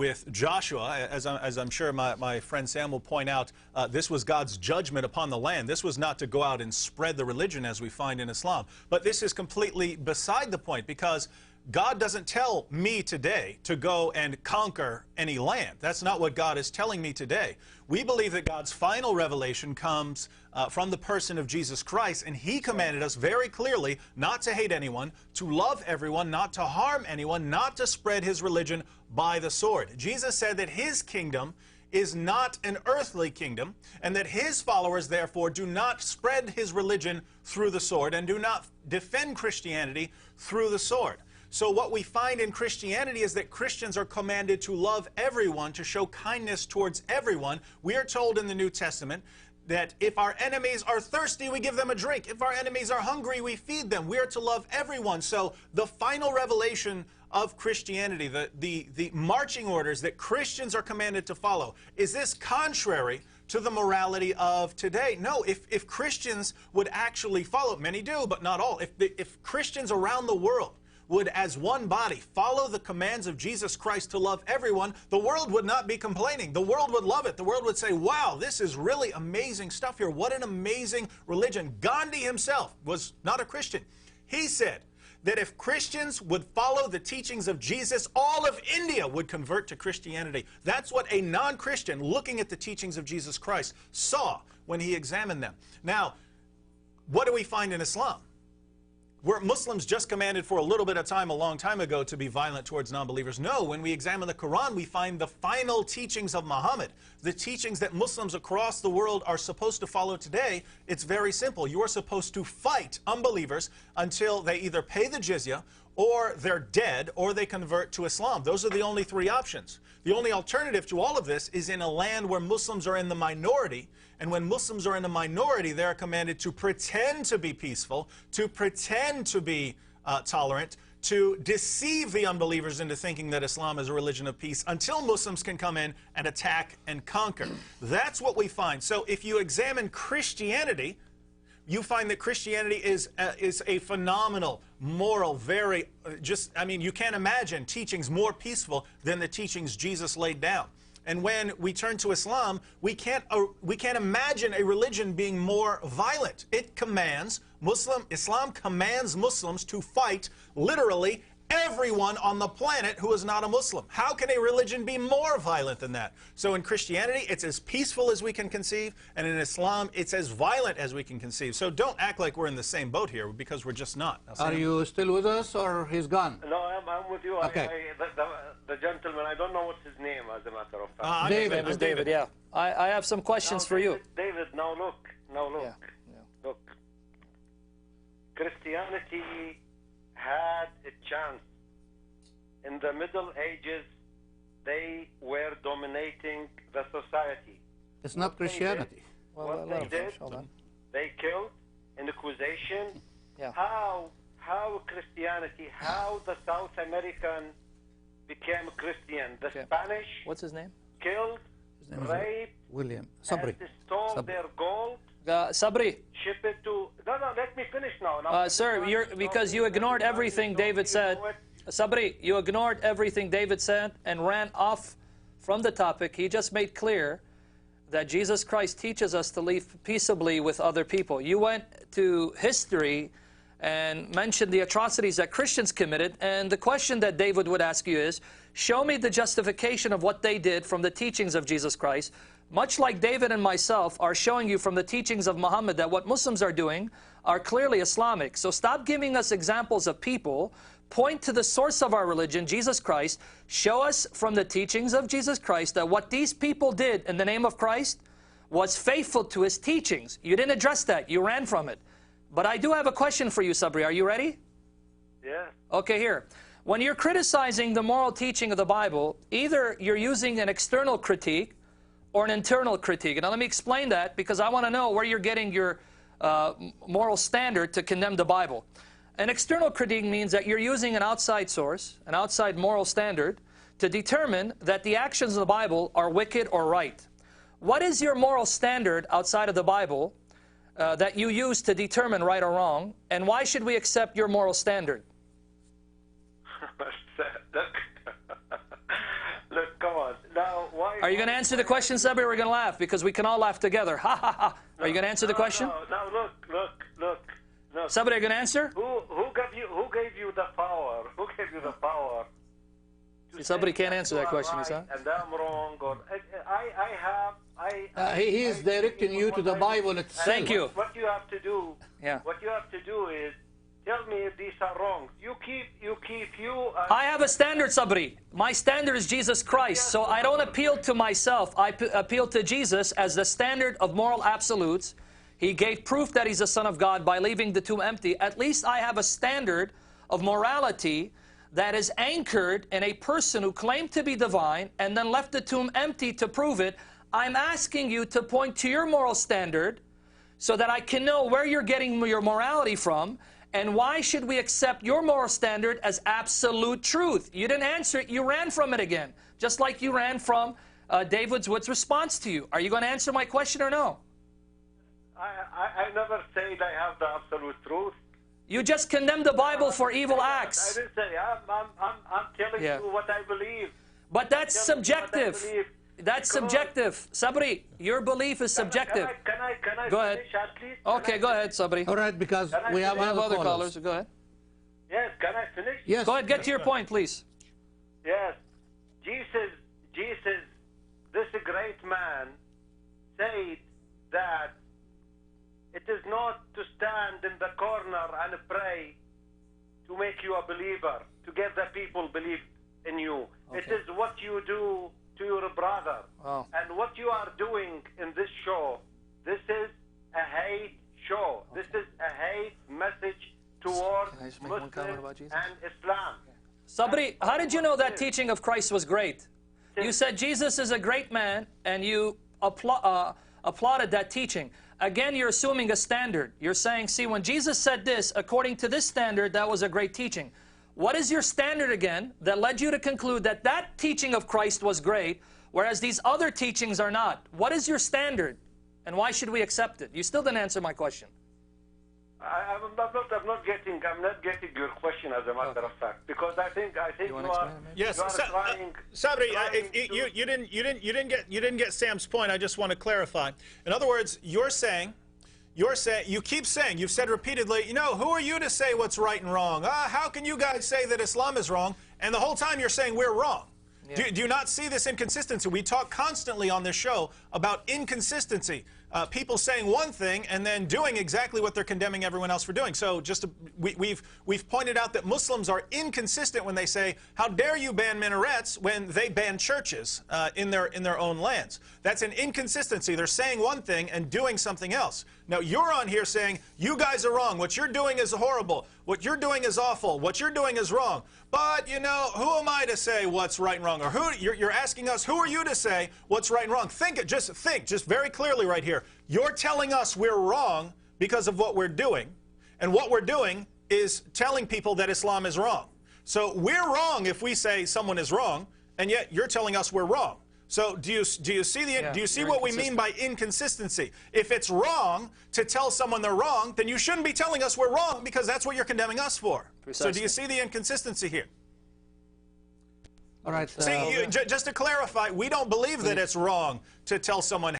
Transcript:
with Joshua. As I'm sure my friend Sam will point out, this was God's judgment upon the land. This was not to go out and spread the religion as we find in Islam. But this is completely beside the point, because God doesn't tell me today to go and conquer any land. That's not what God is telling me today. We believe that God's final revelation comes from the person of Jesus Christ, and He commanded us very clearly not to hate anyone, to love everyone, not to harm anyone, not to spread His religion by the sword. Jesus said that His kingdom is not an earthly kingdom, and that His followers, therefore, do not spread His religion through the sword and do not defend Christianity through the sword. So what we find in Christianity is that Christians are commanded to love everyone, to show kindness towards everyone. We are told in the New Testament that if our enemies are thirsty, we give them a drink. If our enemies are hungry, we feed them. We are to love everyone. So the final revelation of Christianity, the marching orders that Christians are commanded to follow, is this contrary to the morality of today? No, if Christians would actually follow, many do, but not all. If Christians around the world would, as one body, follow the commands of Jesus Christ to love everyone, the world would not be complaining. The world would love it. The world would say, wow, this is really amazing stuff here. What an amazing religion. Gandhi himself was not a Christian. He said that if Christians would follow the teachings of Jesus, all of India would convert to Christianity. That's what a non-Christian looking at the teachings of Jesus Christ saw when he examined them. Now, what do we find in Islam? Were Muslims just commanded for a little bit of time, a long time ago, to be violent towards non-believers? No. When we examine the Quran, we find the final teachings of Muhammad, the teachings that Muslims across the world are supposed to follow today. It's very simple. You are supposed to fight unbelievers until they either pay the jizya, or they're dead, or they convert to Islam. Those are the only three options. The only alternative to all of this is in a land where Muslims are in the minority. And when Muslims are in the minority, they're commanded to pretend to be peaceful, to pretend to be tolerant, to deceive the unbelievers into thinking that Islam is a religion of peace until Muslims can come in and attack and conquer. That's what we find. So if you examine Christianity, you find that Christianity is a phenomenal, moral, very, you can't imagine teachings more peaceful than the teachings Jesus laid down. And when we turn to Islam, we can't imagine a religion being more violent. It commands, Islam commands Muslims to fight literally everyone on the planet who is not a Muslim. How can a religion be more violent than that? So in Christianity, it's as peaceful as we can conceive, and in Islam, it's as violent as we can conceive. So don't act like we're in the same boat here, because we're just not. Are you still with us, or he's gone? No, I'm with you. Okay. The gentleman, I don't know what's his name, as a matter of fact. David. His name is David, yeah. I have some questions for you. David, now look. Yeah. Look. Christianity had a chance. In the Middle Ages, they were dominating the society. It's not Christianity. What they did, they killed, Inquisition. Yeah. How Christianity, how the South American became Christian. The Spanish, what's his name? Killed, raped, William Sabri. and stole their gold. Sabri. Ship it to... No, let me finish now. Sir, because you ignored everything David said. Sabri, you ignored everything David said and ran off from the topic. He just made clear that Jesus Christ teaches us to live peaceably with other people. You went to history and mentioned the atrocities that Christians committed, and the question that David would ask you is, show me the justification of what they did from the teachings of Jesus Christ, much like David and myself are showing you from the teachings of Muhammad that what Muslims are doing are clearly Islamic. So stop giving us examples of people. Point to the source of our religion, Jesus Christ. Show us from the teachings of Jesus Christ that what these people did in the name of Christ was faithful to His teachings. You didn't address that. You ran from it. But I do have a question for you, Sabri. Are you ready? Yeah. Okay, here. When you're criticizing the moral teaching of the Bible, either you're using an external critique or an internal critique. And now let me explain that, because I want to know where you're getting your moral standard to condemn the Bible. An external critique means that you're using an outside source, an outside moral standard, to determine that the actions of the Bible are wicked or right. What is your moral standard outside of the Bible that you use to determine right or wrong, and why should we accept your moral standard? Look, come Are you going to answer the question, Sabri, or we're going to laugh? Because we can all laugh together. Ha, ha, ha. Are you going to answer the question? No, look. Sabri, are you going to answer? Who gave you the power? Who gave you the power? Somebody can't answer that question, right, huh? and I'm wrong, or He is directing you to the Bible itself. Thank you. What you have to do, Yeah. what you have to do is tell me if these are wrong. I have a standard, Sabri. My standard is Jesus Christ, so I don't appeal to myself. I appeal to Jesus as the standard of moral absolutes. He gave proof that he's the Son of God by leaving the tomb empty. At least I have a standard of morality that is anchored in a person who claimed to be divine and then left the tomb empty to prove it. I'm asking you to point to your moral standard so that I can know where you're getting your morality from, and why should we accept your moral standard as absolute truth? You didn't answer it. You ran from it again, just like you ran from David Wood's response to you. Are you going to answer my question or no? I never said I have the absolute truth. You just condemned the Bible for evil acts. I didn't say. I'm telling you what I believe. But that's subjective. That's subjective. Sabri, your belief is subjective. Can I go ahead. finish at least? Okay, go ahead, Sabri. All right, because we have other callers. callers. Go ahead. Yes, can I finish? Yes. Go ahead, get to your point, please. Yes. Jesus, this great man, said that it is not to stand in the corner and pray to make you a believer, to get the people believe in you. Okay. It is what you do to your brother. Oh. And what you are doing in this show, this is a hate show. Okay. This is a hate message towards Can I just make one comment about Muslims Jesus? and Islam. Sabri, how did you know that teaching of Christ was great? You said Jesus is a great man, and you applauded that teaching. Again, you're assuming a standard. You're saying, see, when Jesus said this, according to this standard, that was a great teaching. What is your standard again that led you to conclude that that teaching of Christ was great, whereas these other teachings are not? What is your standard, and why should we accept it? You still didn't answer my question. I'm not getting your question, as a matter of fact, because I think you are. Yes, you are trying. Sabri, you didn't get Sam's point. I just want to clarify. In other words, you keep saying, you've said repeatedly, you know, who are you to say what's right and wrong? How can you guys say that Islam is wrong? And the whole time you're saying we're wrong. Yeah. Do you not see this inconsistency? We talk constantly on this show about inconsistency. People saying one thing and then doing exactly what they're condemning everyone else for doing. So we've pointed out that Muslims are inconsistent when they say, how dare you ban minarets when they ban churches in their own lands. That's an inconsistency. They're saying one thing and doing something else. Now you're on here saying, you guys are wrong. What you're doing is horrible. What you're doing is awful. What you're doing is wrong. But, you know, who am I to say what's right and wrong? Or you're asking us, who are you to say what's right and wrong? Just very clearly right here. You're telling us we're wrong because of what we're doing. And what we're doing is telling people that Islam is wrong. So we're wrong if we say someone is wrong, and yet you're telling us we're wrong. So do you see what we mean by inconsistency? If it's wrong to tell someone they're wrong, then you shouldn't be telling us we're wrong, because that's what you're condemning us for. Precisely. So do you see the inconsistency here? All right. See, just to clarify, we don't believe that it's wrong to tell someone